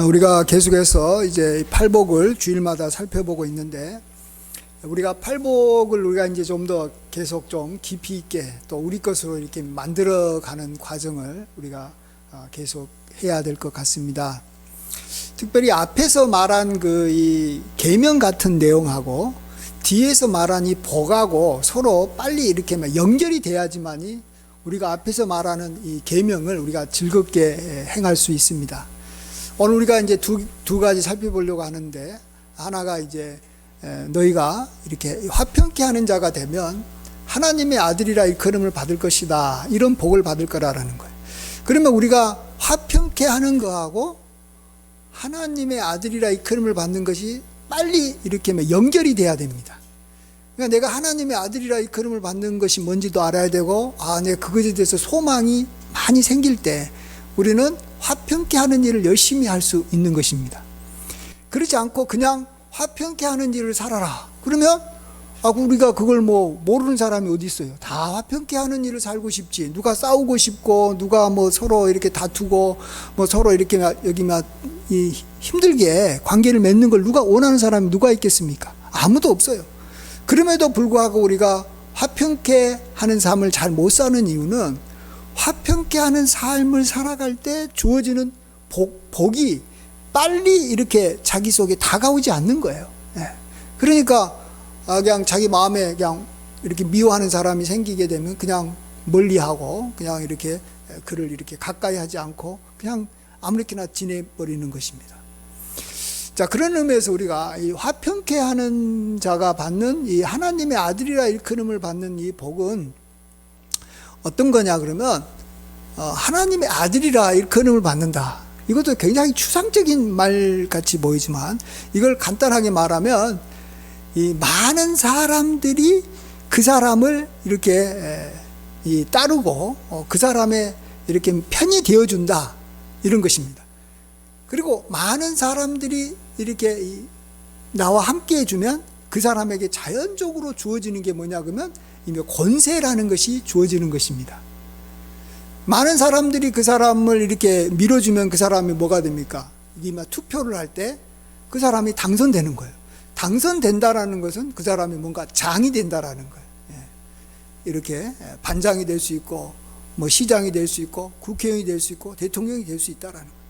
우리가 계속해서 이제 팔복을 주일마다 살펴보고 있는데, 우리가 팔복을 우리가 이제 좀 더 계속 좀 깊이 있게 또 우리 것으로 이렇게 만들어가는 과정을 우리가 계속 해야 될 것 같습니다. 특별히 앞에서 말한 이 계명 같은 내용하고 뒤에서 말한 이 복하고 서로 빨리 이렇게 연결이 돼야지만이 우리가 앞에서 말하는 이 계명을 우리가 즐겁게 행할 수 있습니다. 오늘 우리가 이제 두 가지 살펴보려고 하는데, 하나가 이제 너희가 이렇게 화평케 하는 자가 되면 하나님의 아들이라 일컬음을 받을 것이다, 이런 복을 받을 거라는 거예요. 그러면 우리가 화평케 하는 거하고 하나님의 아들이라 일컬음을 받는 것이 빨리 이렇게 연결이 돼야 됩니다. 그러니까 내가 하나님의 아들이라 일컬음을 받는 것이 뭔지도 알아야 되고, 내가 그것에 대해서 소망이 많이 생길 때 우리는 화평케 하는 일을 열심히 할 수 있는 것입니다. 그렇지 않고 그냥 화평케 하는 일을 살아라 그러면 우리가 그걸 모르는 사람이 어디 있어요? 다 화평케 하는 일을 살고 싶지. 누가 싸우고 싶고, 누가 서로 이렇게 다투고, 서로 이렇게 여기 힘들게 관계를 맺는 걸 누가 원하는 사람이 누가 있겠습니까? 아무도 없어요. 그럼에도 불구하고 우리가 화평케 하는 삶을 잘 못 사는 이유는, 화평케 하는 삶을 살아갈 때 주어지는 복이 빨리 이렇게 자기 속에 다가오지 않는 거예요. 그러니까 그냥 자기 마음에 그냥 이렇게 미워하는 사람이 생기게 되면 그냥 멀리하고, 그냥 이렇게 그를 이렇게 가까이 하지 않고 그냥 아무렇게나 지내버리는 것입니다. 자, 그런 의미에서 우리가 이 화평케 하는 자가 받는 이 하나님의 아들이라 일컬음을 받는 이 복은 어떤 거냐 그러면, 하나님의 아들이라 일컬음을 받는다. 이것도 굉장히 추상적인 말 같이 보이지만, 이걸 간단하게 말하면 이 많은 사람들이 그 사람을 이렇게 따르고 그 사람의 이렇게 편이 되어준다, 이런 것입니다. 그리고 많은 사람들이 이렇게 나와 함께 해주면 그 사람에게 자연적으로 주어지는 게 뭐냐 그러면 권세라는 것이 주어지는 것입니다. 많은 사람들이 그 사람을 이렇게 밀어주면 그 사람이 뭐가 됩니까? 투표를 할 때 그 사람이 당선되는 거예요. 당선된다라는 것은 그 사람이 뭔가 장이 된다라는 거예요. 이렇게 반장이 될 수 있고, 시장이 될 수 있고, 국회의원이 될 수 있고, 대통령이 될 수 있다라는 거예요.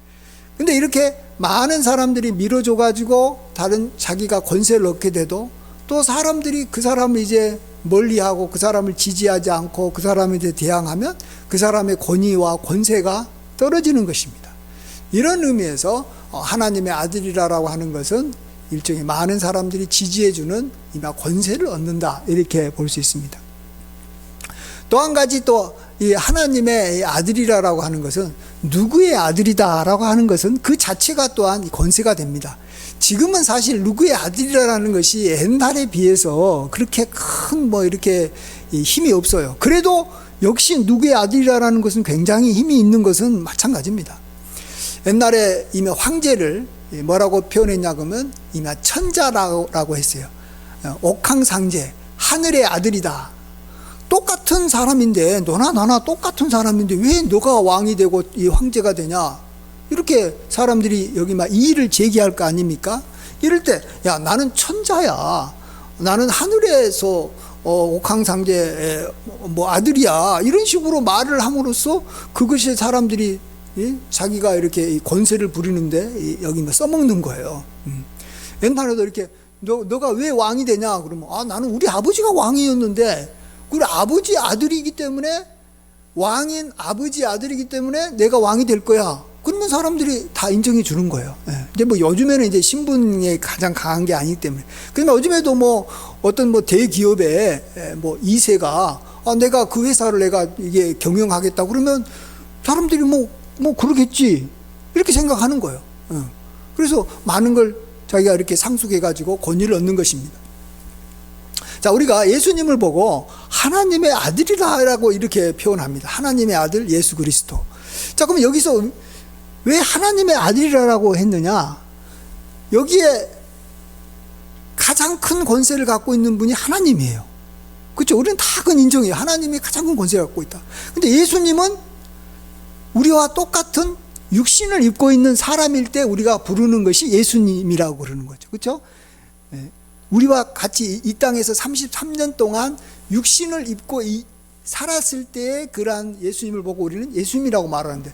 근데 이렇게 많은 사람들이 밀어줘가지고 자기가 권세를 얻게 돼도, 또 사람들이 그 사람을 이제 멀리하고 그 사람을 지지하지 않고 그 사람에 대해 대항하면 그 사람의 권위와 권세가 떨어지는 것입니다. 이런 의미에서 하나님의 아들이라고 하는 것은 일종의 많은 사람들이 지지해주는 권세를 얻는다, 이렇게 볼 수 있습니다. 또 한 가지, 또 이 하나님의 아들이라고 하는 것은 누구의 아들이다라고 하는 것은 그 자체가 또한 권세가 됩니다. 지금은 사실 누구의 아들이라는 것이 옛날에 비해서 그렇게 큰 이렇게 힘이 없어요. 그래도 역시 누구의 아들이라는 것은 굉장히 힘이 있는 것은 마찬가지입니다. 옛날에 이미 황제를 뭐라고 표현했냐 그러면 천자라고 했어요. 옥황상제, 하늘의 아들이다. 똑같은 사람인데, 너나 나나 똑같은 사람인데 왜 너가 왕이 되고 이 황제가 되냐, 이렇게 사람들이 여기 이의를 제기할 거 아닙니까? 이럴 때, 야, 나는 천자야, 나는 하늘에서 옥황상제의 아들이야, 이런 식으로 말을 함으로써 그것이 사람들이 자기가 이렇게 권세를 부리는데 여기 써먹는 거예요. 옛날에도 이렇게 너가 왜 왕이 되냐 그러면, 나는 우리 아버지가 왕이었는데, 우리 아버지 아들이기 때문에, 왕인 아버지 아들이기 때문에 내가 왕이 될 거야. 그러면 사람들이 다 인정해 주는 거예요. 근데 요즘에는 이제 신분이 가장 강한 게 아니기 때문에. 그러면 요즘에도 어떤 대기업의 2세가 내가 그 회사를 내가 이게 경영하겠다 그러면 사람들이 그러겠지, 이렇게 생각하는 거예요. 그래서 많은 걸 자기가 이렇게 상속해 가지고 권위를 얻는 것입니다. 자, 우리가 예수님을 보고 하나님의 아들이라고 이렇게 표현합니다. 하나님의 아들 예수 그리스도. 자, 그럼 여기서 왜 하나님의 아들이라고 했느냐? 여기에 가장 큰 권세를 갖고 있는 분이 하나님이에요. 그렇죠? 우리는 다 그건 인정해요. 하나님이 가장 큰 권세를 갖고 있다. 근데 예수님은 우리와 똑같은 육신을 입고 있는 사람일 때 우리가 부르는 것이 예수님이라고 그러는 거죠. 그렇죠? 우리와 같이 이 땅에서 33년 동안 육신을 입고 살았을 때의 그러한 예수님을 보고 우리는 예수님이라고 말하는데,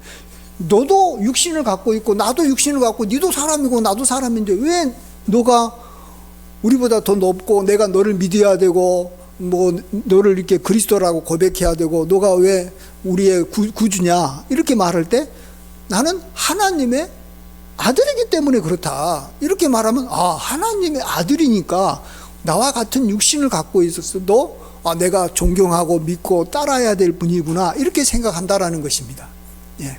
너도 육신을 갖고 있고 나도 육신을 갖고, 니도 사람이고 나도 사람인데 왜 너가 우리보다 더 높고 내가 너를 믿어야 되고 뭐 너를 이렇게 그리스도라고 고백해야 되고 너가 왜 우리의 구주냐 이렇게 말할 때, 나는 하나님의 아들이기 때문에 그렇다 이렇게 말하면, 하나님의 아들이니까 나와 같은 육신을 갖고 있었어도 내가 존경하고 믿고 따라야 될 분이구나 이렇게 생각한다라는 것입니다. 예.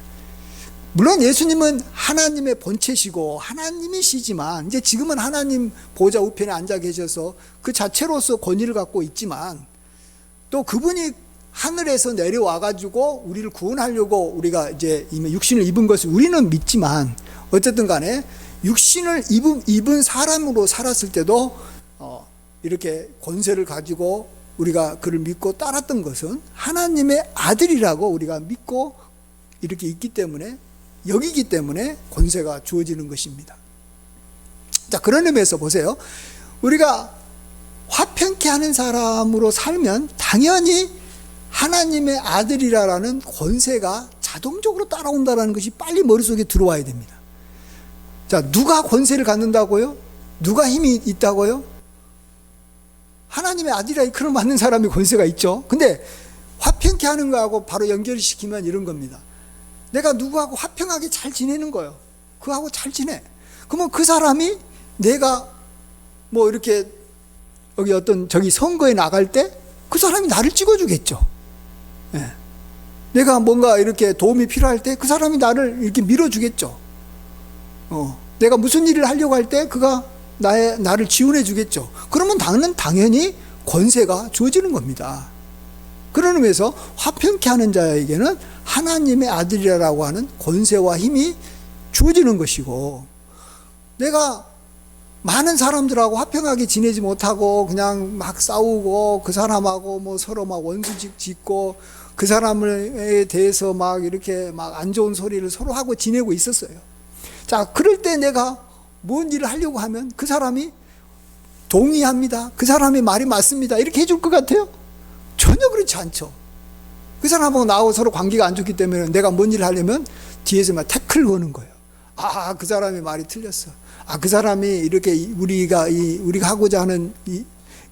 물론 예수님은 하나님의 본체시고 하나님이시지만, 이제 지금은 하나님 보좌 우편에 앉아 계셔서 그 자체로서 권위를 갖고 있지만, 또 그분이 하늘에서 내려와 가지고 우리를 구원하려고 우리가 이제 이미 육신을 입은 것을 우리는 믿지만, 어쨌든 간에 육신을 입은 사람으로 살았을 때도 이렇게 권세를 가지고 우리가 그를 믿고 따랐던 것은 하나님의 아들이라고 우리가 믿고 이렇게 있기 때문에, 여기기 때문에 권세가 주어지는 것입니다. 자, 그런 의미에서 보세요. 우리가 화평케 하는 사람으로 살면 당연히 하나님의 아들이라는 권세가 자동적으로 따라온다는 것이 빨리 머릿속에 들어와야 됩니다. 자, 누가 권세를 갖는다고요? 누가 힘이 있다고요? 하나님의 아들이라 이끌어 맞는 사람이 권세가 있죠. 근데 화평케 하는 거하고 바로 연결시키면 이런 겁니다. 내가 누구하고 화평하게 잘 지내는 거예요. 그하고 잘 지내. 그러면 그 사람이 내가 뭐 이렇게 여기 어떤 저기 선거에 나갈 때 그 사람이 나를 찍어주겠죠. 예. 내가 뭔가 이렇게 도움이 필요할 때 그 사람이 나를 이렇게 밀어주겠죠. 내가 무슨 일을 하려고 할 때 그가 나를 지원해 주겠죠. 그러면 나는 당연히 권세가 주어지는 겁니다. 그런 의미에서 화평케 하는 자에게는 하나님의 아들이라고 하는 권세와 힘이 주어지는 것이고, 내가 많은 사람들하고 화평하게 지내지 못하고 그냥 막 싸우고 그 사람하고 뭐 서로 막 원수직 짓고 그 사람에 대해서 막 이렇게 막 안 좋은 소리를 서로 하고 지내고 있었어요. 자, 그럴 때 내가 뭔 일을 하려고 하면 그 사람이 동의합니다, 그 사람의 말이 맞습니다 이렇게 해줄 것 같아요? 전혀 그렇지 않죠. 그 사람하고 나하고 서로 관계가 안 좋기 때문에 내가 뭔 일을 하려면 뒤에서 막 태클 거는 거예요. 그 사람의 말이 틀렸어. 그 사람이 이렇게 우리가 하고자 하는 이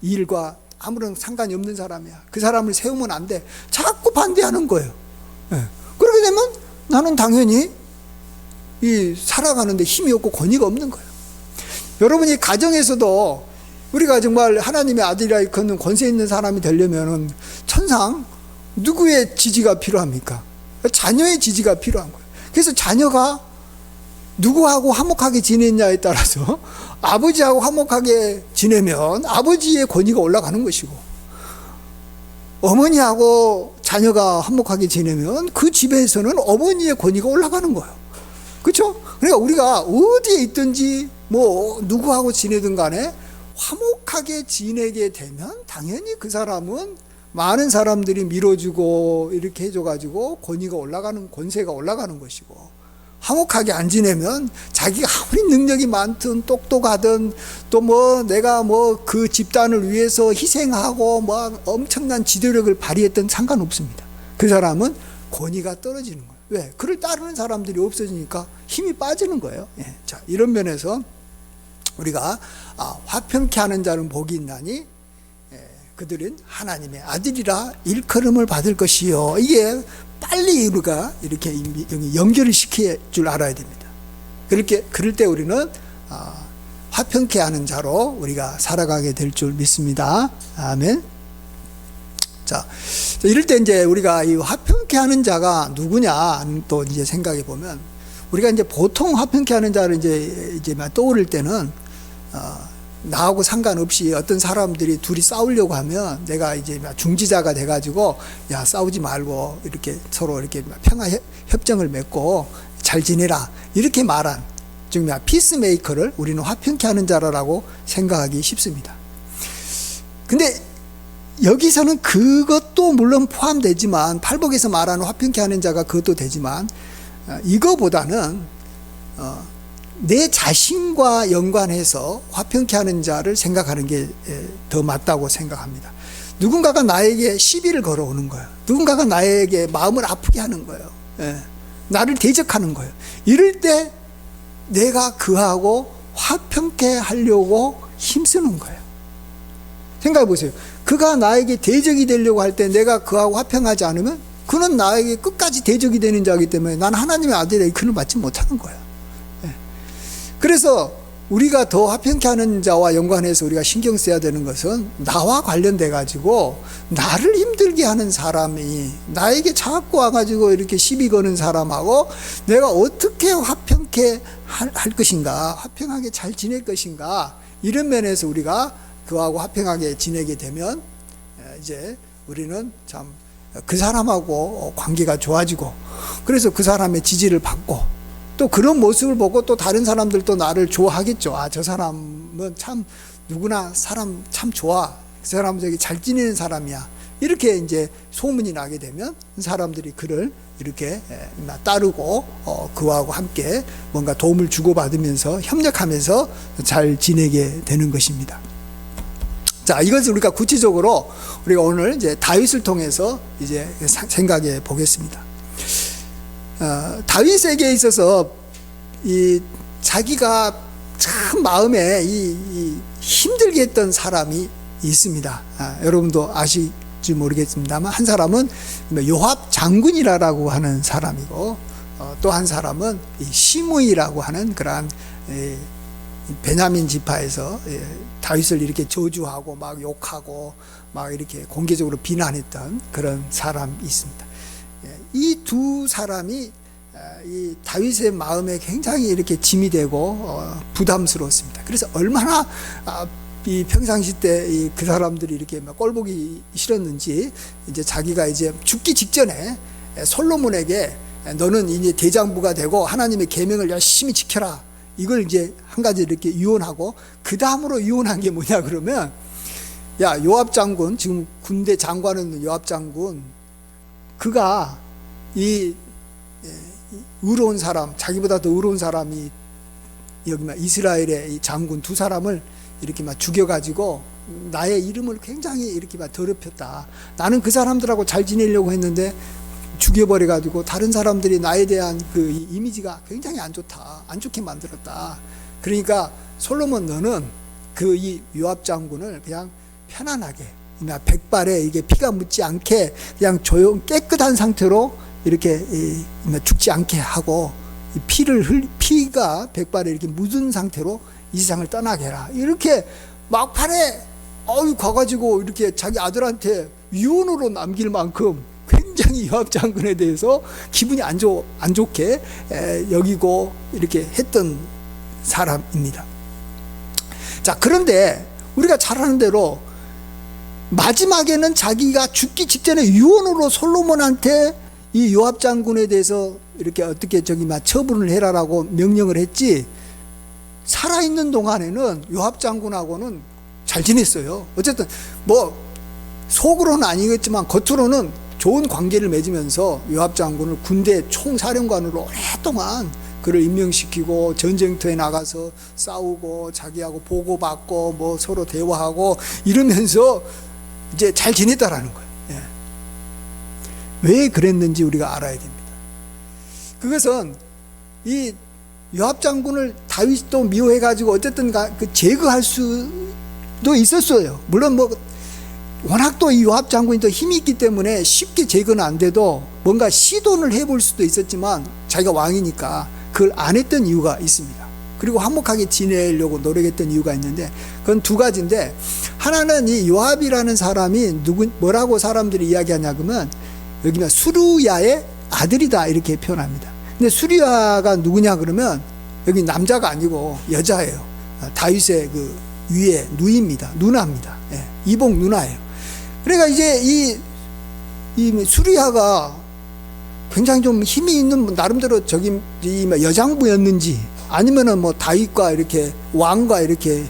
일과 아무런 상관이 없는 사람이야. 그 사람을 세우면 안 돼. 자꾸 반대하는 거예요. 그렇게 되면 나는 당연히 살아가는데 힘이 없고 권위가 없는 거예요. 여러분이 가정에서도 우리가 정말 하나님의 아들이라 일컫는 권세 있는 사람이 되려면 천상 누구의 지지가 필요합니까? 자녀의 지지가 필요한 거예요. 그래서 자녀가 누구하고 화목하게 지냈냐에 따라서 아버지하고 화목하게 지내면 아버지의 권위가 올라가는 것이고, 어머니하고 자녀가 화목하게 지내면 그 집에서는 어머니의 권위가 올라가는 거예요. 그렇죠? 그러니까 우리가 어디에 있든지 뭐 누구하고 지내든 간에 화목하게 지내게 되면 당연히 그 사람은 많은 사람들이 밀어주고 이렇게 해줘가지고 권세가 올라가는 것이고, 화목하게 안 지내면 자기가 아무리 능력이 많든 똑똑하든 또 뭐 내가 뭐 그 집단을 위해서 희생하고 뭐 엄청난 지도력을 발휘했던 상관없습니다. 그 사람은 권위가 떨어지는 거예요. 왜? 그를 따르는 사람들이 없어지니까 힘이 빠지는 거예요. 자, 이런 면에서 우리가 화평케 하는 자는 복이 있나니 그들은 하나님의 아들이라 일컬음을 받을 것이요. 이게 빨리 우리가 이렇게 연결을 시킬 줄 알아야 됩니다. 그럴 때 우리는 화평케 하는 자로 우리가 살아가게 될 줄 믿습니다. 아멘. 자, 이럴 때 이제 우리가 이 화평케 하는 자가 누구냐 또 이제 생각해 보면, 우리가 이제 보통 화평케 하는 자를 이제 떠오를 때는 나하고 상관없이 어떤 사람들이 둘이 싸우려고 하면 내가 이제 중지자가 돼가지고 야, 싸우지 말고 이렇게 서로 이렇게 평화 협정을 맺고 잘 지내라 이렇게 말한, 즉 피스메이커를 우리는 화평케 하는 자라고 생각하기 쉽습니다. 근데 여기서는 그것도 물론 포함되지만, 팔복에서 말하는 화평케 하는 자가 그것도 되지만, 이거보다는 내 자신과 연관해서 화평케 하는 자를 생각하는 게 더 맞다고 생각합니다. 누군가가 나에게 시비를 걸어오는 거예요. 누군가가 나에게 마음을 아프게 하는 거예요. 나를 대적하는 거예요. 이럴 때 내가 그하고 화평케 하려고 힘쓰는 거예요. 생각해 보세요. 그가 나에게 대적이 되려고 할 때 내가 그하고 화평하지 않으면 그는 나에게 끝까지 대적이 되는 자이기 때문에 난 하나님의 아들에게 그를 받지 못하는 거예요. 그래서 우리가 더 화평케 하는 자와 연관해서 우리가 신경 써야 되는 것은 나와 관련돼 가지고 나를 힘들게 하는 사람이 나에게 자꾸 와가지고 이렇게 시비 거는 사람하고 내가 어떻게 화평케 할 것인가, 화평하게 잘 지낼 것인가, 이런 면에서 우리가 그하고 화평하게 지내게 되면 이제 우리는 참 그 사람하고 관계가 좋아지고, 그래서 그 사람의 지지를 받고, 또 그런 모습을 보고 또 다른 사람들도 나를 좋아하겠죠. 아, 저 사람은 참 누구나 사람 참 좋아. 그 사람은 저기 잘 지내는 사람이야. 이렇게 이제 소문이 나게 되면 사람들이 그를 이렇게 따르고 그하고 함께 뭔가 도움을 주고받으면서 협력하면서 잘 지내게 되는 것입니다. 자, 이것을 우리가 구체적으로 우리가 오늘 이제 다윗을 통해서 이제 생각해 보겠습니다. 다윗에게 있어서 이 자기가 참 마음에 이 힘들게 했던 사람이 있습니다. 여러분도 아실지 모르겠습니다만 한 사람은 요압 장군이라고 하는 사람이고, 또 한 사람은 시므이라고 하는 그러한 베냐민 지파에서 다윗을 이렇게 저주하고 막 욕하고 막 이렇게 공개적으로 비난했던 그런 사람이 있습니다. 이 두 사람이 이 다윗의 마음에 굉장히 이렇게 짐이 되고 부담스러웠습니다. 그래서 얼마나 이 평상시 때 그 사람들이 이렇게 막 꼴보기 싫었는지 이제 자기가 이제 죽기 직전에 솔로몬에게 너는 이제 대장부가 되고 하나님의 계명을 열심히 지켜라, 이걸 이제 한 가지 이렇게 유언하고, 그 다음으로 유언한 게 뭐냐 그러면, 야, 요압 장군, 지금 군대 장관은 요압 장군, 그가 이 의로운 사람, 자기보다 더 의로운 사람이 여기 막 이스라엘의 이 장군 두 사람을 이렇게 막 죽여가지고 나의 이름을 굉장히 이렇게 막 더럽혔다. 나는 그 사람들하고 잘 지내려고 했는데 죽여버려가지고 다른 사람들이 나에 대한 그 이미지가 굉장히 안 좋다, 안 좋게 만들었다. 그러니까 솔로몬, 너는 그 이 요압 장군을 그냥 편안하게 백발에 이게 피가 묻지 않게 그냥 깨끗한 상태로 이렇게 죽지 않게 하고, 피가 백발에 이렇게 묻은 상태로 이 세상을 떠나게 해라. 이렇게 막판에 가가지고 이렇게 자기 아들한테 위원으로 남길 만큼 굉장히 요압 장군에 대해서 기분이 안 좋게 여기고 이렇게 했던 사람입니다. 자, 그런데 우리가 잘 아는 대로 마지막에는 자기가 죽기 직전에 위원으로 솔로몬한테 이 요압 장군에 대해서 이렇게 어떻게 처분을 해라라고 명령을 했지, 살아있는 동안에는 요압 장군하고는 잘 지냈어요. 어쨌든 뭐 속으로는 아니겠지만 겉으로는 좋은 관계를 맺으면서 요압 장군을 군대 총사령관으로 오랫동안 그를 임명시키고 전쟁터에 나가서 싸우고 자기하고 보고받고 뭐 서로 대화하고 이러면서 이제 잘 지냈다라는 거예요. 왜 그랬는지 우리가 알아야 됩니다. 그것은 이 요압 장군을 다윗도 미워해가지고 어쨌든 그 제거할 수도 있었어요. 물론 뭐 워낙 또 이 요압 장군이 또 힘이 있기 때문에 쉽게 제거는 안 돼도 뭔가 시도를 해볼 수도 있었지만 자기가 왕이니까 그걸 안 했던 이유가 있습니다. 그리고 화목하게 지내려고 노력했던 이유가 있는데, 그건 두 가지인데, 하나는 이 요압이라는 사람이 뭐라고 사람들이 이야기하냐 그러면 여기 수르야의 아들이다 이렇게 표현합니다. 근데 수르야가 누구냐 그러면 여기 남자가 아니고 여자예요. 다윗의 그 위에 누이입니다. 누나입니다. 이복 누나예요. 그러니까 이제 이 수르야가 굉장히 좀 힘이 있는 나름대로 여장부였는지 아니면은 뭐 다윗과 이렇게 왕과 이렇게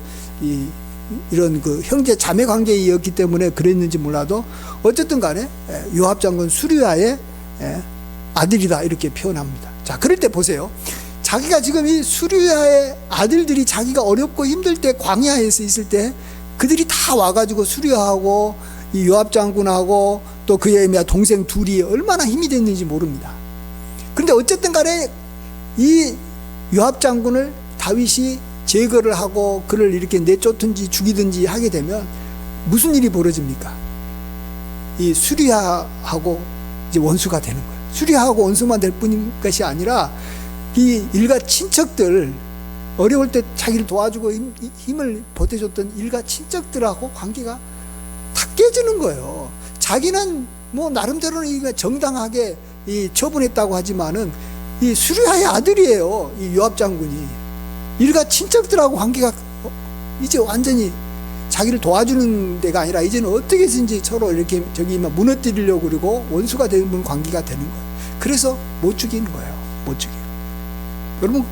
이런 그 형제 자매 관계였기 때문에 그랬는지 몰라도 어쨌든 간에 요압 장군 수르야의 아들이다 이렇게 표현합니다. 자, 그럴 때 보세요. 자기가 지금 이 수리아의 아들들이 자기가 어렵고 힘들 때 광야에서 있을 때 그들이 다 와가지고 수리아하고 이 요압 장군하고 또 그의 동생 둘이 얼마나 힘이 됐는지 모릅니다. 그런데 어쨌든 간에 이 요압 장군을 다윗이 제거를 하고 그를 이렇게 내쫓든지 죽이든지 하게 되면 무슨 일이 벌어집니까? 이 수리아하고 이제 원수가 되는 거예요. 수리아하고 원수만 될 뿐인 것이 아니라 이 일가 친척들, 어려울 때 자기를 도와주고 힘을 보태줬던 일가 친척들하고 관계가 다 깨지는 거예요. 자기는 뭐 나름대로는 정당하게 이 처분했다고 하지만은 이 수리아의 아들이에요. 이 요압 장군이 일가 친척들하고 관계가 이제 완전히 자기를 도와주는 데가 아니라 이제는 어떻게 해서든지 서로 이렇게 무너뜨리려고 그러고 원수가 되는 관계가 되는 거예요. 그래서 못 죽이는 거예요. 못 죽여요. 여러분,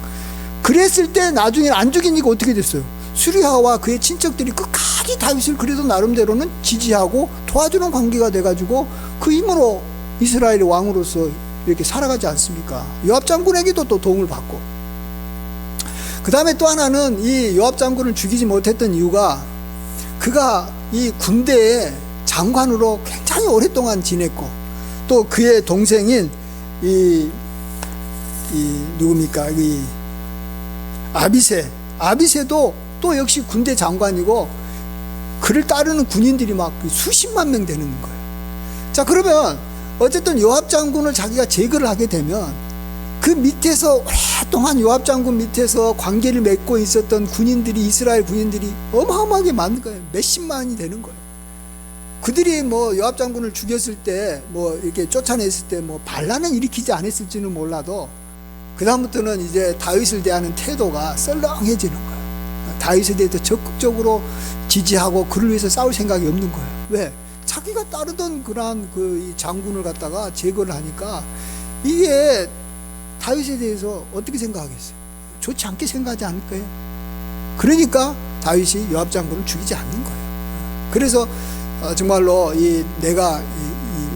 그랬을 때 나중에 안 죽이니까 어떻게 됐어요? 수리아와 그의 친척들이 끝까지 다윗을 그래도 나름대로는 지지하고 도와주는 관계가 돼가지고 그 힘으로 이스라엘의 왕으로서 이렇게 살아가지 않습니까? 요압 장군에게도 또 도움을 받고. 그 다음에 또 하나는 이 요압 장군을 죽이지 못했던 이유가 그가 이 군대의 장관으로 굉장히 오랫동안 지냈고 또 그의 동생인 누굽니까? 이 아비새도 또 역시 군대 장관이고 그를 따르는 군인들이 막 수십만 명 되는 거예요. 자, 그러면 어쨌든 요압 장군을 자기가 제거를 하게 되면 그 밑에서 오랫동안 요압 장군 밑에서 관계를 맺고 있었던 군인들이, 이스라엘 군인들이 어마어마하게 많은 거예요. 몇십만이 되는 거예요. 그들이 뭐 요압 장군을 죽였을 때 뭐 이렇게 쫓아냈을 때 뭐 반란은 일으키지 않았을지는 몰라도 그 다음부터는 이제 다윗을 대하는 태도가 썰렁해지는 거예요. 다윗에 대해서 적극적으로 지지하고 그를 위해서 싸울 생각이 없는 거예요. 왜? 자기가 따르던 그러한 이 장군을 갖다가 제거를 하니까 이게 다윗에 대해서 어떻게 생각하겠어요? 좋지 않게 생각하지 않을까요? 그러니까 다윗이 요압 장군을 죽이지 않는 거예요. 그래서 정말로 내가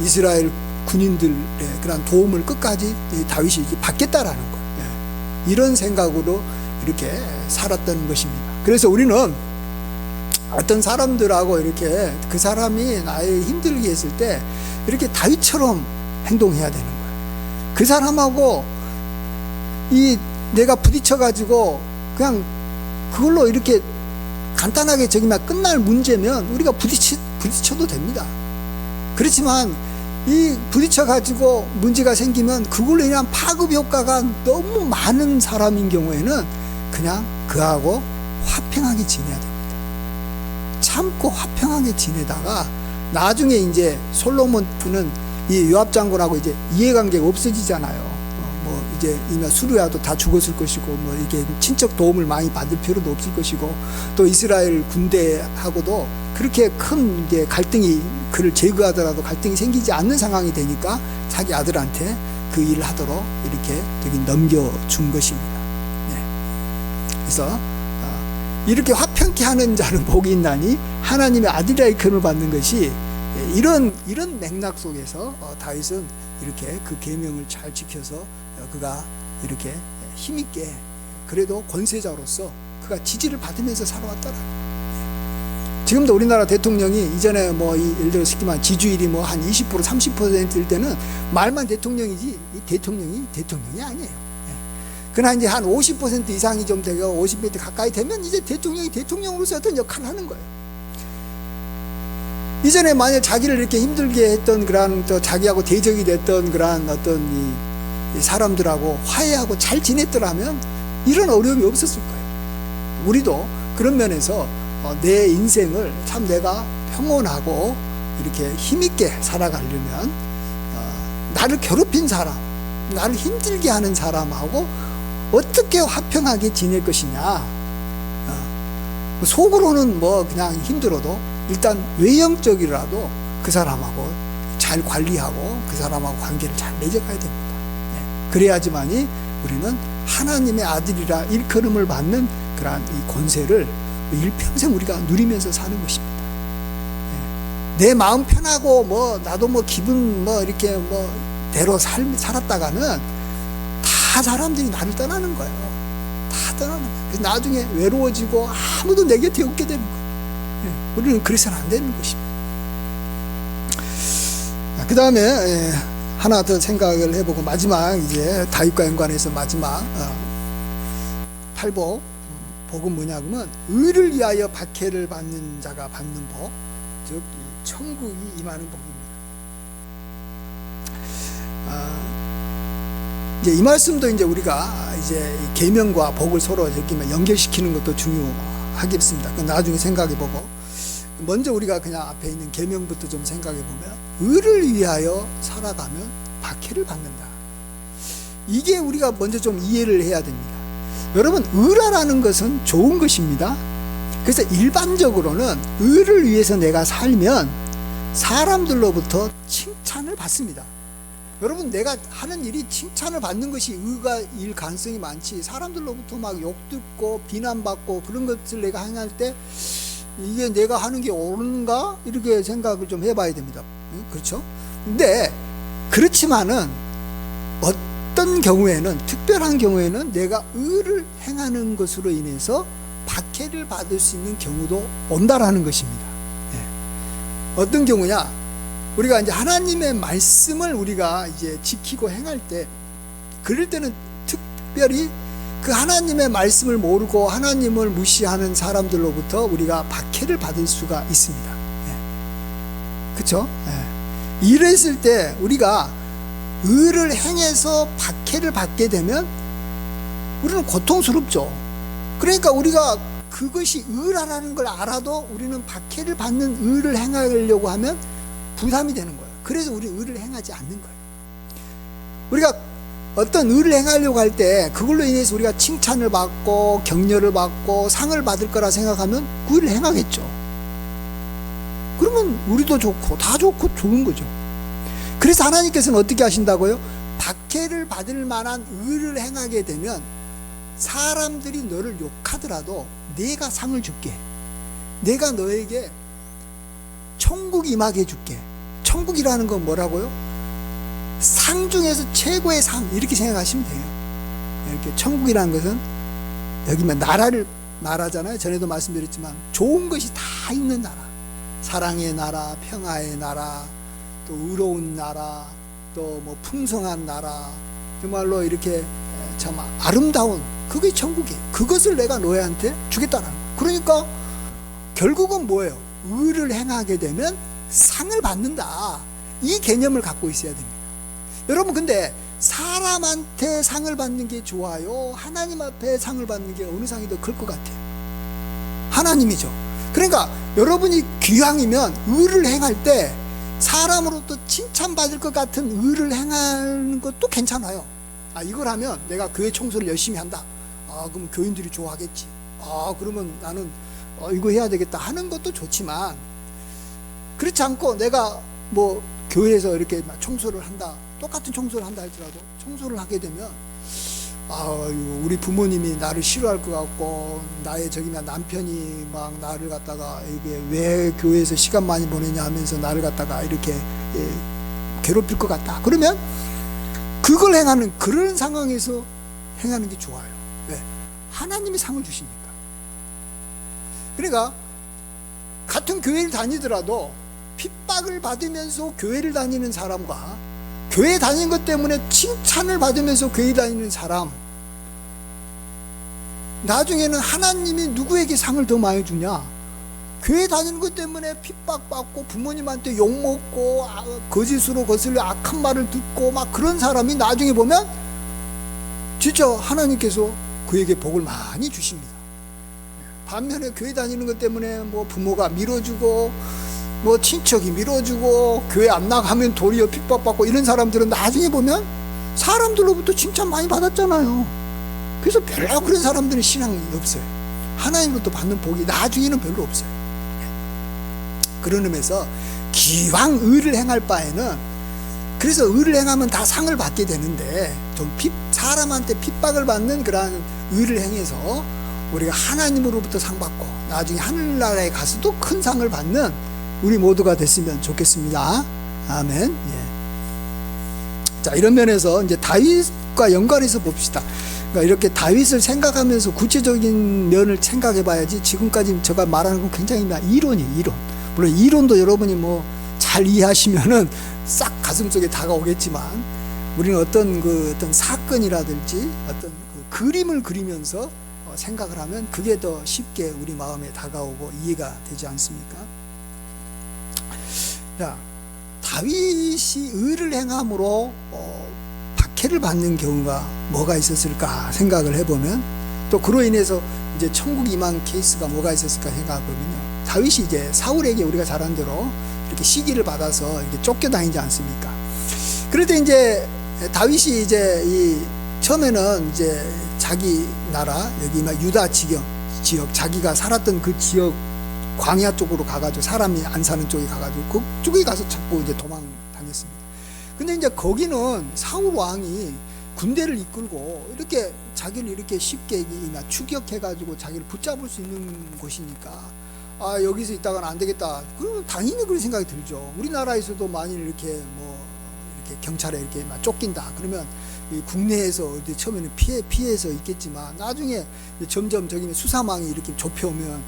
이스라엘 군인들의 그런 도움을 끝까지 다윗이 받겠다라는 거예요. 이런 생각으로 이렇게 살았던 것입니다. 그래서 우리는 어떤 사람들하고 이렇게 그 사람이 나의 힘들게 했을 때 이렇게 다윗처럼 행동해야 되는 거예요. 그 사람하고 내가 부딪혀가지고 그냥 그걸로 이렇게 간단하게 끝날 문제면 우리가 부딪혀도 됩니다. 그렇지만 부딪혀가지고 문제가 생기면 그걸로 인한 파급 효과가 너무 많은 사람인 경우에는 그냥 그하고 화평하게 지내야 됩니다. 참고 화평하게 지내다가 나중에 이제 솔로몬은 이 요압 장군하고 이제 이해관계가 없어지잖아요. 이제 이미 수리아도 다 죽었을 것이고 뭐 이게 친척 도움을 많이 받을 필요도 없을 것이고 또 이스라엘 군대하고도 그렇게 큰 이제 갈등이 그를 제거하더라도 갈등이 생기지 않는 상황이 되니까 자기 아들한테 그 일을 하도록 이렇게 되게 넘겨준 것입니다. 네. 그래서 이렇게 화평케 하는 자는 복이 있나니 하나님의 아들이라 일컬음을 받는 것이 이런 맥락 속에서 다윗은 이렇게 그 계명을 잘 지켜서 그가 이렇게 힘있게 그래도 권세자로서 그가 지지를 받으면서 살아왔더라. 지금도 우리나라 대통령이 이전에 예를 들어 쉽게만 지지율이 한 20% 30%일 때는 말만 대통령이지 대통령이 아니에요. 그러나 이제 한 50% 이상이 좀 되고 50% 가까이 되면 이제 대통령이 대통령으로서 어떤 역할을 하는 거예요. 이전에 만약 자기를 이렇게 힘들게 했던 그런 또 자기하고 대적이 됐던 그런 어떤 이 사람들하고 화해하고 잘 지냈더라면 이런 어려움이 없었을 거예요. 우리도 그런 면에서 내 인생을 참 내가 평온하고 이렇게 힘있게 살아가려면 나를 괴롭힌 사람, 나를 힘들게 하는 사람하고 어떻게 화평하게 지낼 것이냐. 속으로는 그냥 힘들어도 일단 외형적이라도 그 사람하고 잘 관리하고 그 사람하고 관계를 잘 맺어가야 됩니다. 그래야지만이 우리는 하나님의 아들이라 일컬음을 받는 그러한 이 권세를 일평생 우리가 누리면서 사는 것입니다. 내 마음 편하고 나도 기분 이렇게 대로 살았다가는 다 다 사람들이 나를 떠나는 거예요. 다 떠나는 거예요. 그래서 나중에 외로워지고 아무도 내 곁에 없게 되는 거예요. 우리는 그래서는 안 되는 것입니다. 그 다음에 하나 더 생각을 해보고 마지막 이제 다윗과 연관해서 마지막 팔복 복은 뭐냐면 의를 위하여 박해를 받는 자가 받는 복, 즉 천국이 임하는 복입니다. 이제 이 말씀도 이제 우리가 이제 계명과 복을 서로 이렇게 연결시키는 것도 중요하겠습니다. 나중에 생각해보고 먼저 우리가 그냥 앞에 있는 계명부터 좀 생각해보면 의를 위하여 살아가면 박해를 받는다. 이게 우리가 먼저 좀 이해를 해야 됩니다. 여러분, 의라는 것은 좋은 것입니다. 그래서 일반적으로는 의를 위해서 내가 살면 사람들로부터 칭찬을 받습니다. 여러분, 내가 하는 일이 칭찬을 받는 것이 의가일 가능성이 많지, 사람들로부터 막 욕 듣고 비난받고 그런 것을 내가 행할 때 이게 내가 하는 게 옳은가? 이렇게 생각을 좀 해봐야 됩니다. 그렇죠? 근데 그렇지만은 어떤 경우에는, 특별한 경우에는 내가 의를 행하는 것으로 인해서 박해를 받을 수 있는 경우도 온다라는 것입니다. 어떤 경우냐? 우리가 이제 하나님의 말씀을 우리가 이제 지키고 행할 때, 그럴 때는 특별히 그 하나님의 말씀을 모르고 하나님을 무시하는 사람들로부터 우리가 박해를 받을 수가 있습니다. 그렇죠? 이랬을 때 우리가 의를 행해서 박해를 받게 되면 우리는 고통스럽죠. 그러니까 우리가 그것이 의라는 걸 알아도 우리는 박해를 받는 의를 행하려고 하면 부담이 되는 거예요. 그래서 우리 의를 행하지 않는 거예요. 우리가 어떤 의를 행하려고 할 때 그걸로 인해서 우리가 칭찬을 받고 격려를 받고 상을 받을 거라 생각하면 그 의를 행하겠죠. 그러면 우리도 좋고 다 좋고 좋은 거죠. 그래서 하나님께서는 어떻게 하신다고요? 박해를 받을 만한 의를 행하게 되면 사람들이 너를 욕하더라도 내가 상을 줄게. 내가 너에게 천국 임하게 해줄게. 천국이라는 건 뭐라고요? 상 중에서 최고의 상, 이렇게 생각하시면 돼요. 이렇게 천국이라는 것은 여기면 나라잖아요. 전에도 말씀드렸지만 좋은 것이 다 있는 나라, 사랑의 나라, 평화의 나라, 또 의로운 나라, 또 뭐 풍성한 나라, 정말로 이렇게 참 아름다운, 그게 천국이에요. 그것을 내가 너희한테 주겠다는 거예요. 그러니까 결국은 뭐예요? 의를 행하게 되면 상을 받는다, 이 개념을 갖고 있어야 됩니다. 여러분, 근데 사람한테 상을 받는 게 좋아요? 하나님 앞에 상을 받는 게 어느 상이 더 클 것 같아요? 하나님이죠. 그러니까 여러분이 기왕이면 의를 행할 때 사람으로부터 칭찬받을 것 같은 의를 행하는 것도 괜찮아요. 이걸 하면 내가 교회 청소를 열심히 한다. 그럼 교인들이 좋아하겠지. 그러면 나는 이거 해야 되겠다 하는 것도 좋지만, 그렇지 않고 내가 뭐 교회에서 이렇게 청소를 한다, 똑같은 청소를 한다 할지라도 청소를 하게 되면 우리 부모님이 나를 싫어할 것 같고, 나의 남편이 막 나를 갖다가 이게 왜 교회에서 시간 많이 보내냐 하면서 나를 갖다가 이렇게 괴롭힐 것 같다. 그러면 그걸 행하는, 그런 상황에서 행하는 게 좋아요. 왜? 하나님이 상을 주시니까. 그러니까 같은 교회를 다니더라도 핍박을 받으면서 교회를 다니는 사람과 교회 다니는 것 때문에 칭찬을 받으면서 교회 다니는 사람, 나중에는 하나님이 누구에게 상을 더 많이 주냐? 교회 다니는 것 때문에 핍박받고 부모님한테 욕먹고 거짓으로 거슬려 악한 말을 듣고 막 그런 사람이 나중에 보면 진짜 하나님께서 그에게 복을 많이 주십니다. 반면에 교회 다니는 것 때문에 뭐 부모가 밀어주고 뭐 친척이 밀어주고 교회 안 나가면 도리어 핍박받고 이런 사람들은 나중에 보면 사람들로부터 칭찬 많이 받았잖아요. 그래서 별로 그런 사람들은 신앙이 없어요. 하나님으로부터 받는 복이 나중에는 별로 없어요. 그런 의미에서 기왕 의를 행할 바에는, 그래서 의를 행하면 다 상을 받게 되는데, 좀 사람한테 핍박을 받는 그러한 의를 행해서 우리가 하나님으로부터 상 받고 나중에 하늘나라에 가서도 큰 상을 받는 우리 모두가 됐으면 좋겠습니다. 아멘. 자, 이런 면에서 이제 다윗과 연관해서 봅시다. 그러니까 이렇게 다윗을 생각하면서 구체적인 면을 생각해 봐야지. 지금까지 제가 말하는 건 굉장히 이론이에요, 이론. 물론 이론도 여러분이 뭐 잘 이해하시면은 싹 가슴속에 다가오겠지만, 우리는 어떤 사건이라든지 어떤 그 그림을 그리면서 생각을 하면 그게 더 쉽게 우리 마음에 다가오고 이해가 되지 않습니까? 자, 다윗이 의를 행함으로 박해를 받는 경우가 뭐가 있었을까 생각을 해보면, 또 그로 인해서 이제 천국 임한 케이스가 뭐가 있었을까 생각해보면요, 다윗이 이제 사울에게 우리가 잘 아는 대로 이렇게 시기를 받아서 이렇게 쫓겨다니지 않습니까? 그럴 때 이제 다윗이 이제 처음에는 이제 자기 나라, 여기 유다 지역 자기가 살았던 그 지역 광야 쪽으로 가가지고, 사람이 안 사는 쪽에 가가지고 그쪽에 가서 자꾸 이제 도망다녔습니다. 근데 이제 거기는 사울 왕이 군대를 이끌고 이렇게 자기를 이렇게 쉽게 추격해가지고 자기를 붙잡을 수 있는 곳이니까, 아, 여기서 있다가는 안 되겠다. 그러면 당연히 그런 생각이 들죠. 우리나라에서도 만일 이렇게 이렇게 경찰에 이렇게 막 쫓긴다 그러면 이 국내에서 어디 처음에는 피해서 있겠지만, 나중에 점점 저기 수사망이 이렇게 좁혀오면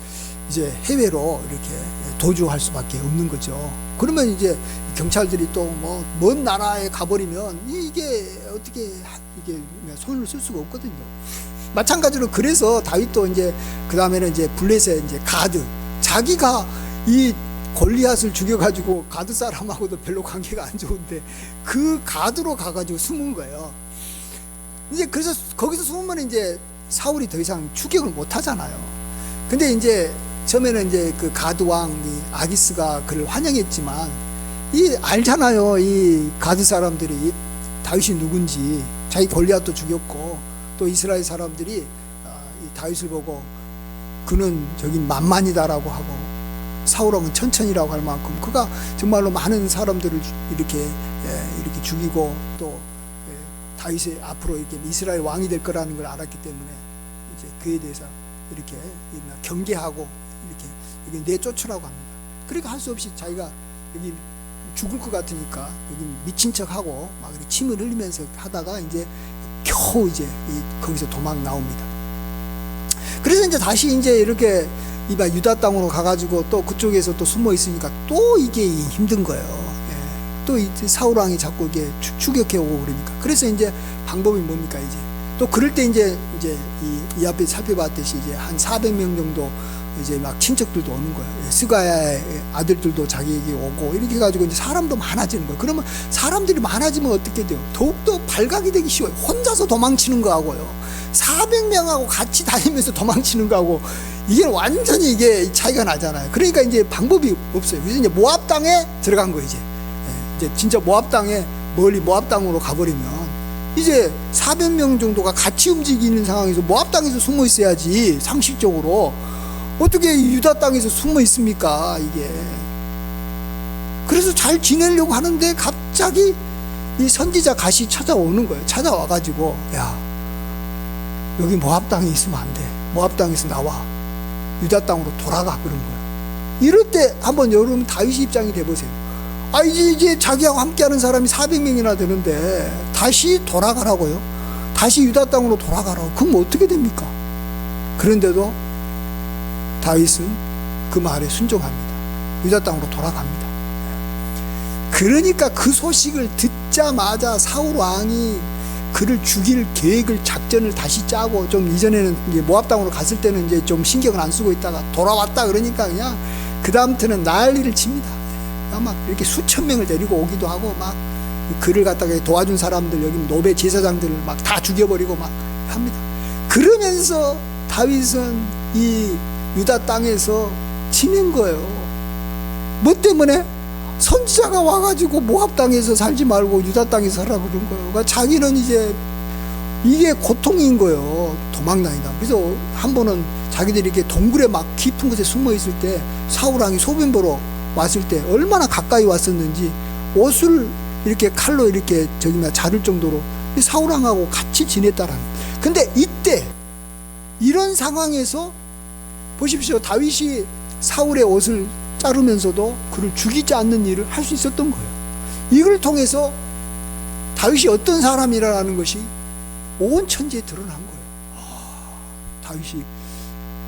이제 해외로 이렇게 도주할 수밖에 없는 거죠. 그러면 이제 경찰들이 또 먼 나라에 가버리면 이게 어떻게 이게 손을 쓸 수가 없거든요. 마찬가지로 그래서 다윗도 이제 그 다음에는 이제 블레셋 이제 가드, 자기가 이 골리앗을 죽여가지고 가드 사람하고도 별로 관계가 안 좋은데 그 가드로 가가지고 숨은 거예요. 이제 그래서 거기서 숨으면 이제 사울이 더 이상 추격을 못 하잖아요. 근데 이제 처음에는 이제 그 가드 왕 아기스가 그를 환영했지만, 알잖아요. 이 가드 사람들이 다윗이 누군지. 자기 골리앗도 죽였고, 또 이스라엘 사람들이 이 다윗을 보고 그는 저기 만만이다라고 하고, 사울 왕은 천천히라고 할 만큼 그가 정말로 많은 사람들을 이렇게 죽이고, 또 다윗이 앞으로 이렇게 이스라엘 왕이 될 거라는 걸 알았기 때문에 이제 그에 대해서 이렇게 경계하고 이렇게 내쫓으라고 합니다. 그러니까 할 수 없이 자기가 여기 죽을 것 같으니까 여기 미친 척하고 막 이렇게 침을 흘리면서 하다가 이제 겨우 이제 거기서 도망 나옵니다. 그래서 이제 다시 이제 이렇게 유다 땅으로 가가지고 또 그쪽에서 또 숨어 있으니까 또 이게 힘든 거예요. 또 이제 사울 왕이 자꾸 이게 추격해 오고 그러니까. 그래서 이제 방법이 뭡니까 이제. 또 그럴 때 이제 이 앞에 살펴봤듯이 이제 한 400명 정도 이제 막 친척들도 오는 거예요. 스가야의 아들들도 자기에게 오고 이렇게 해가지고 이제 사람도 많아지는 거예요. 그러면 사람들이 많아지면 어떻게 돼요? 더욱더 발각이 되기 쉬워요. 혼자서 도망치는 거하고요, 400명하고 같이 다니면서 도망치는 거하고 이게 완전히 이게 차이가 나잖아요. 그러니까 이제 방법이 없어요. 그래서 이제 모압 땅에 들어간 거예요. 이제 진짜 모압 땅에 멀리 모압 땅으로 가버리면 이제 400명 정도가 같이 움직이는 상황에서 모압 땅에서 숨어 있어야지. 상식적으로 어떻게 유다 땅에서 숨어 있습니까 이게. 그래서 잘 지내려고 하는데 갑자기 이 선지자 갓이 찾아오는 거예요. 찾아와가지고, 야, 여기 모압 땅에 있으면 안 돼. 모압 땅에서 나와. 유다 땅으로 돌아가. 그런 거예요. 이럴 때 한번 여러분 다윗 입장이 돼보세요. 아, 이제 자기하고 함께하는 사람이 400명이나 되는데 다시 돌아가라고요? 다시 유다 땅으로 돌아가라고? 그럼 어떻게 됩니까? 그런데도 다윗은 그 말에 순종합니다. 유다 땅으로 돌아갑니다. 그러니까 그 소식을 듣자마자 사울 왕이 그를 죽일 계획을, 작전을 다시 짜고, 좀 이전에는 이제 모압 땅으로 갔을 때는 이제 좀 신경을 안 쓰고 있다가 돌아왔다 그러니까 그냥 그 다음부터는 난리를 칩니다. 막 이렇게 수천 명을 데리고 오기도 하고, 막 그를 갖다가 도와준 사람들, 여기 노베 제사장들을 막 다 죽여버리고 막 합니다. 그러면서 다윗은 이 유다 땅에서 지낸 거예요. 뭐 때문에? 선지자가 와가지고 모압 땅에서 살지 말고 유다 땅에서 살라고 그런 거예요. 그러니까 자기는 이제 이게 고통인 거예요. 도망다니다. 그래서 한 번은 자기들이 이렇게 동굴에 막 깊은 곳에 숨어 있을 때 사울 왕이 소변 보러 왔을 때 얼마나 가까이 왔었는지 옷을 이렇게 칼로 이렇게 자를 정도로 사울 왕하고 같이 지냈다라는. 근데 이때 이런 상황에서 보십시오. 다윗이 사울의 옷을 자르면서도 그를 죽이지 않는 일을 할 수 있었던 거예요. 이걸 통해서 다윗이 어떤 사람이라는 것이 온 천지에 드러난 거예요. 다윗이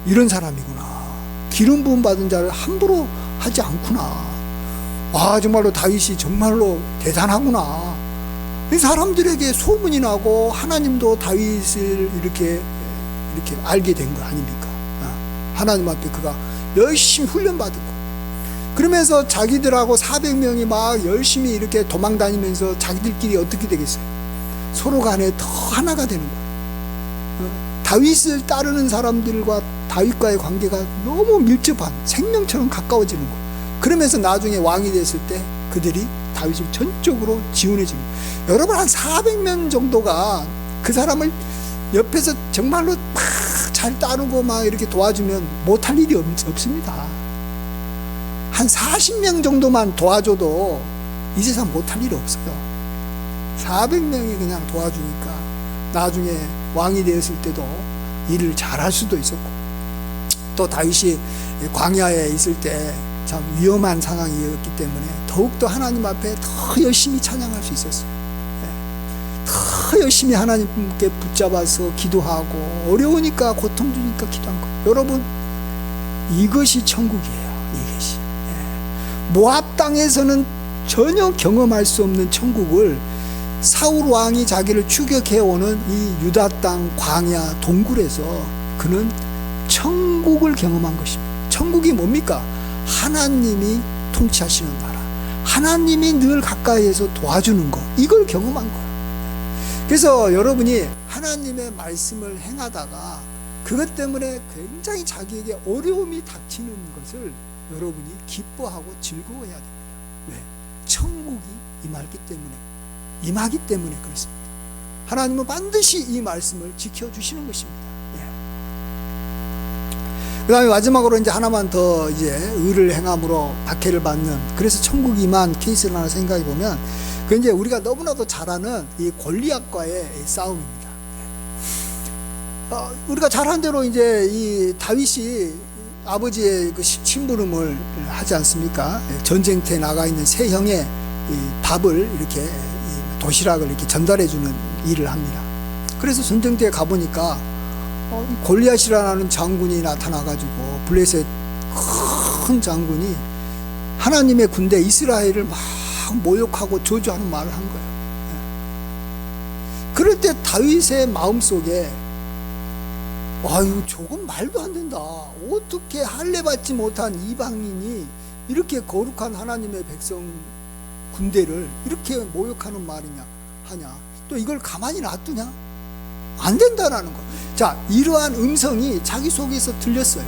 이런 사람이구나. 기름 부음 받은 자를 함부로 하지 않구나. 정말로 다윗이 정말로 대단하구나. 사람들에게 소문이 나고 하나님도 다윗을 이렇게 알게 된 거 아닙니까? 하나님 앞에 그가 열심히 훈련받은 거. 그러면서 자기들하고 400명이 막 열심히 이렇게 도망 다니면서 자기들끼리 어떻게 되겠어요? 서로 간에 더 하나가 되는 거예요. 다윗을 따르는 사람들과 다윗과의 관계가 너무 밀접한, 생명처럼 가까워지는 거예요. 그러면서 나중에 왕이 됐을 때 그들이 다윗을 전적으로 지원해 주는 거예요. 여러분, 한 400명 정도가 그 사람을 옆에서 정말로 막 잘 따르고 막 이렇게 도와주면 못할 일이 없습니다. 한 40명 정도만 도와줘도 이 세상 못할 일이 없어요. 400명이 그냥 도와주니까 나중에 왕이 되었을 때도 일을 잘할 수도 있었고, 또 다윗이 광야에 있을 때 참 위험한 상황이었기 때문에 더욱더 하나님 앞에 더 열심히 찬양할 수 있었어요. 더 열심히 하나님께 붙잡아서 기도하고, 어려우니까 고통 주니까 기도한 거예요. 여러분, 이것이 천국이에요. 이것이. 모압 땅에서는 전혀 경험할 수 없는 천국을 사울 왕이 자기를 추격해오는 이 유다 땅 광야 동굴에서 그는 천국을 경험한 것입니다. 천국이 뭡니까? 하나님이 통치하시는 나라, 하나님이 늘 가까이에서 도와주는 것, 이걸 경험한 거예요. 그래서 여러분이 하나님의 말씀을 행하다가 그것 때문에 굉장히 자기에게 어려움이 닥치는 것을 여러분이 기뻐하고 즐거워해야 됩니다. 왜? 천국이 임하기 때문에 그렇습니다. 하나님은 반드시 이 말씀을 지켜주시는 것입니다. 그 다음에 마지막으로 이제 하나만 더 이제 의를 행함으로 박해를 받는, 그래서 천국이 임한 케이스를 하나 생각해 보면, 그 이제 우리가 너무나도 잘 아는 이 골리앗과의 싸움입니다. 우리가 잘 아는 대로 이제 이 다윗이 아버지의 그 심부름을 하지 않습니까? 전쟁터에 나가 있는 세 형의 이 밥을 이렇게 도시락을 이렇게 전달해 주는 일을 합니다. 그래서 전쟁터에 가보니까 골리앗이라는 장군이 나타나가지고, 블레셋 큰 장군이 하나님의 군대 이스라엘을 막 모욕하고 저주하는 말을 한 거예요. 그럴 때 다윗의 마음속에 저건 말도 안 된다. 어떻게 할례받지 못한 이방인이 이렇게 거룩한 하나님의 백성 군대를 이렇게 모욕하는 말이냐 하냐, 또 이걸 가만히 놔두냐? 안 된다라는 거. 자, 이러한 음성이 자기 속에서 들렸어요.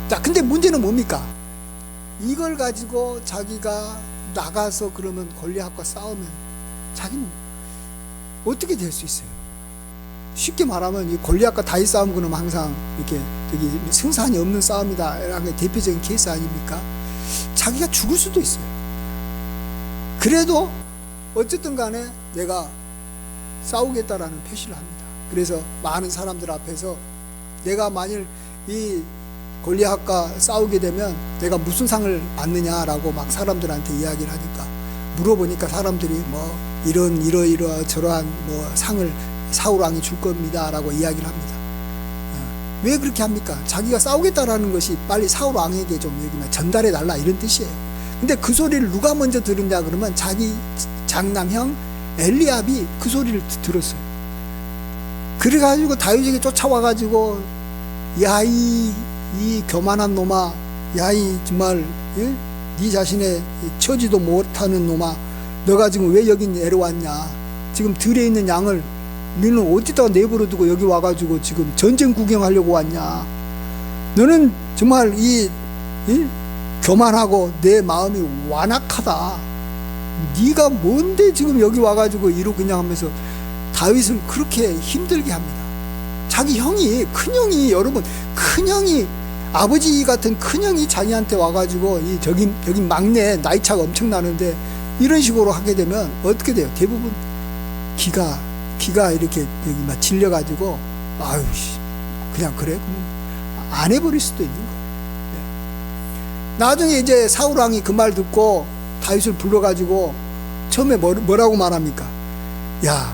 자, 근데 문제는 뭡니까? 이걸 가지고 자기가 나가서 그러면 골리앗과 싸우면 자기는 어떻게 될 수 있어요? 쉽게 말하면 이 골리앗과 다윗 싸움, 그러면 항상 이렇게 되게 승산이 없는 싸움이다 라는 게 대표적인 케이스 아닙니까? 자기가 죽을 수도 있어요. 그래도 어쨌든 간에 내가 싸우겠다라는 표시를 합니다. 그래서 많은 사람들 앞에서 내가 만일 이 골리앗과 싸우게 되면 내가 무슨 상을 받느냐라고 막 사람들한테 이야기를 하니까, 물어보니까 사람들이 뭐 이러저러한 뭐 상을 사울 왕이 줄 겁니다라고 이야기를 합니다. 왜 그렇게 합니까? 자기가 싸우겠다라는 것이 빨리 사울 왕에게 좀 여기 전달해 달라, 이런 뜻이에요. 근데 그 소리를 누가 먼저 들었냐 그러면 자기 장남형 엘리압이 그 소리를 들었어요. 그래가지고 다윗에게 쫓아와가지고, 야, 이 교만한 놈아, 야, 이 정말 네 자신의 처지도 못하는 놈아, 너가 지금 왜 여기 내려왔냐? 지금 들에 있는 양을 너는 어디다가 내버려 두고 여기 와가지고 지금 전쟁 구경하려고 왔냐? 너는 정말 이 교만하고 내 마음이 완악하다. 네가 뭔데 지금 여기 와가지고 이러고 그냥 하면서 다윗을 그렇게 힘들게 합니다. 자기 형이, 큰형이, 여러분, 큰형이, 아버지 같은 큰형이 자기한테 와가지고 여기 막내 나이 차가 엄청 나는데 이런 식으로 하게 되면 어떻게 돼요? 대부분 기가 이렇게 여기 막 질려가지고, 그냥 그래? 그럼 안 해버릴 수도 있는 거예요. 나중에 이제 사울 왕이 그 말 듣고 다윗을 불러가지고 처음에 뭐라고 말합니까? 야,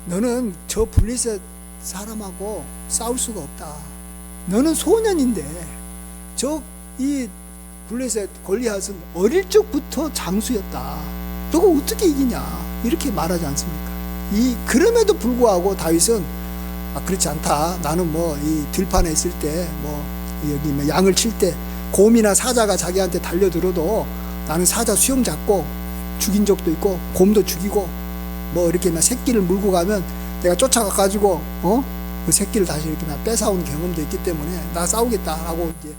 너는 저 블레셋 사람하고 싸울 수가 없다. 너는 소년인데 이 블레셋 골리앗은 어릴 적부터 장수였다. 너가 어떻게 이기냐? 이렇게 말하지 않습니까? 그럼에도 불구하고 다윗은 그렇지 않다. 나는 이 들판에 있을 때 여기 양을 칠 때 곰이나 사자가 자기한테 달려들어도 나는 사자 수염 잡고 죽인 적도 있고 곰도 죽이고 이렇게 새끼를 물고 가면 내가 쫓아가 가지고 그 새끼를 다시 이렇게 뺏어온 경험도 있기 때문에 나 싸우겠다라고 이제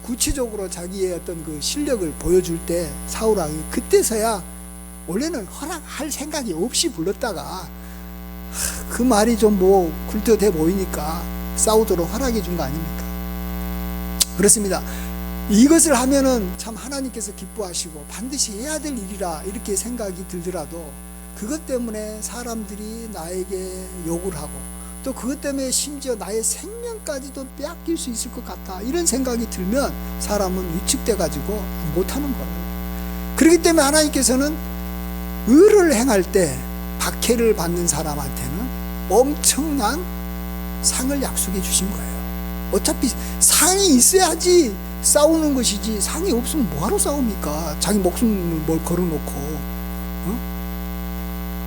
구체적으로 자기의 어떤 그 실력을 보여줄 때 사울왕이 그때서야, 원래는 허락할 생각이 없이 불렀다가 그 말이 좀 굴뚝돼 보이니까 싸우도록 허락해 준 거 아닙니까? 그렇습니다. 이것을 하면은 참 하나님께서 기뻐하시고 반드시 해야 될 일이라 이렇게 생각이 들더라도 그것 때문에 사람들이 나에게 욕을 하고 또 그것 때문에 심지어 나의 생명까지도 빼앗길 수 있을 것 같다, 이런 생각이 들면 사람은 위축돼 가지고 못하는 거예요. 그렇기 때문에 하나님께서는 의를 행할 때 박해를 받는 사람한테는 엄청난 상을 약속해 주신 거예요. 어차피 상이 있어야지 싸우는 것이지, 상이 없으면 뭐하러 싸웁니까? 자기 목숨을 걸어놓고.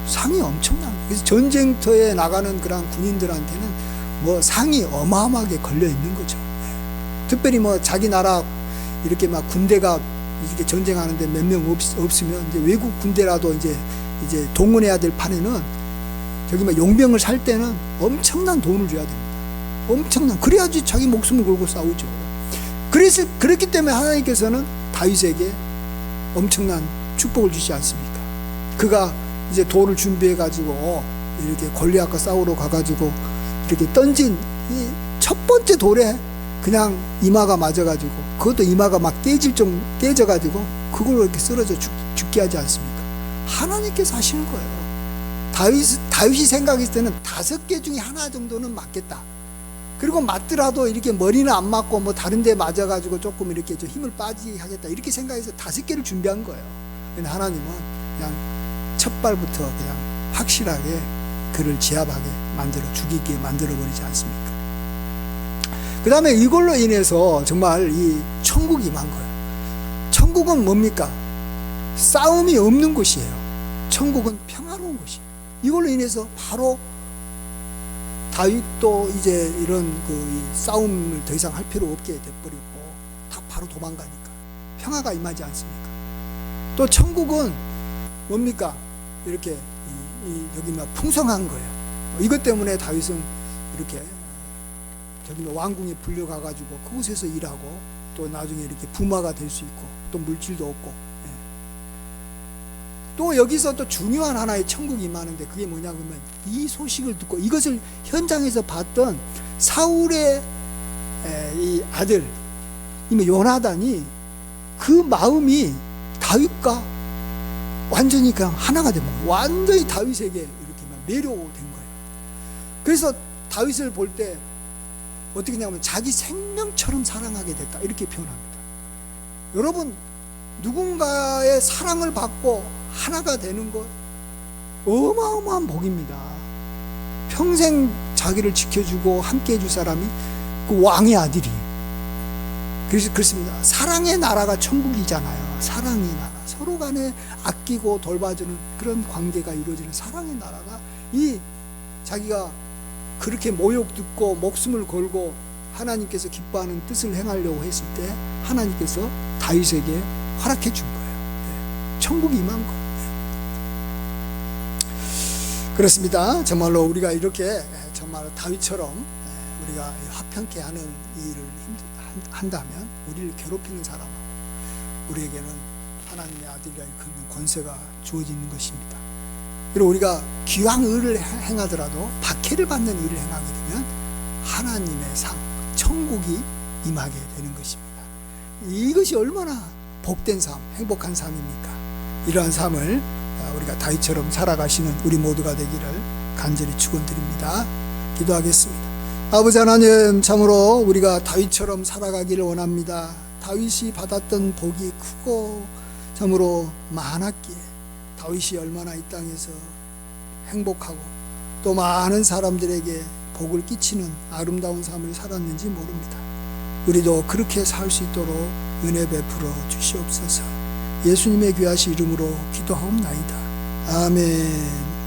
상이 엄청난 거예요. 그래서 전쟁터에 나가는 그런 군인들한테는 상이 어마어마하게 걸려 있는 거죠. 특별히 자기 나라 이렇게 군대가 이렇게 전쟁하는데 몇 명 없으면 이제 외국 군대라도 이제 동원해야 될 판에는 저기 용병을 살 때는 엄청난 돈을 줘야 됩니다. 엄청난, 그래야지 자기 목숨을 걸고 싸우죠. 그렇기 때문에 하나님께서는 다윗에게 엄청난 축복을 주지 않습니까? 그가 이제 돌을 준비해 가지고 이렇게 골리앗과 싸우러 가가지고 이렇게 던진 이 첫 번째 돌에 그냥 이마가 맞아가지고, 그것도 이마가 막 깨져가지고 그걸로 이렇게 쓰러져 죽게 하지 않습니까? 하나님께서 하시는 거예요. 다윗이 생각했을 때는 5개 중에 하나 정도는 맞겠다. 그리고 맞더라도 이렇게 머리는 안 맞고 다른 데 맞아가지고 조금 이렇게 좀 힘을 빠지게 하겠다, 이렇게 생각해서 5개를 준비한 거예요. 근데 하나님은 그냥 첫 발부터 그냥 확실하게 그를 제압하게 만들어 죽이게 만들어 버리지 않습니까? 그 다음에 이걸로 인해서 정말 이 천국이 임한 거예요. 천국은 뭡니까? 싸움이 없는 곳이에요. 천국은 평화로운 곳이에요. 이걸로 인해서 바로 다윗도 이제 이런 이 싸움을 더 이상 할 필요 없게 돼버리고 다 바로 도망가니까 평화가 임하지 않습니까? 또 천국은 뭡니까? 이렇게 여기 풍성한 거예요. 이것 때문에 다윗은 이렇게 저기 왕궁에 불려가가지고 그곳에서 일하고 또 나중에 이렇게 부마가 될 수 있고 또 물질도 얻고, 또 여기서 또 중요한 하나의 천국이 임하는데 그게 뭐냐 그러면 이 소식을 듣고 이것을 현장에서 봤던 사울의 이 아들 요나단이 그 마음이 다윗과 완전히 그냥 하나가 된 거예요. 완전히 다윗에게 이렇게 매료된 거예요. 그래서 다윗을 볼 때 어떻게 하냐면 자기 생명처럼 사랑하게 됐다, 이렇게 표현합니다. 여러분, 누군가의 사랑을 받고 하나가 되는 것 어마어마한 복입니다. 평생 자기를 지켜주고 함께 해줄 사람이 그 왕의 아들이. 그래서 그렇습니다. 사랑의 나라가 천국이잖아요. 사랑의 나라, 서로 간에 아끼고 돌봐주는 그런 관계가 이루어지는 사랑의 나라가, 이 자기가 그렇게 모욕 듣고 목숨을 걸고 하나님께서 기뻐하는 뜻을 행하려고 했을 때 하나님께서 다윗에게 허락해 준 거예요. 천국이 임한 거. 그렇습니다. 정말로 우리가 이렇게 정말 다윗처럼 우리가 화평케 하는 일을 한다면 우리를 괴롭히는 사람하고 우리에게는 하나님의 아들이라는 큰 권세가 주어지는 것입니다. 그리고 우리가 기왕 의를 행하더라도 박해를 받는 일을 행하게 되면 하나님의 상, 천국이 임하게 되는 것입니다. 이것이 얼마나 복된 삶, 행복한 삶입니까? 이러한 삶을 우리가 다윗처럼 살아가시는 우리 모두가 되기를 간절히 축원드립니다. 기도하겠습니다. 아버지 하나님, 참으로 우리가 다윗처럼 살아가기를 원합니다. 다윗이 받았던 복이 크고 참으로 많았기에 다윗이 얼마나 이 땅에서 행복하고 또 많은 사람들에게 복을 끼치는 아름다운 삶을 살았는지 모릅니다. 우리도 그렇게 살 수 있도록 은혜 베풀어 주시옵소서. 예수님의 귀하신 이름으로 기도하옵나이다. 아멘.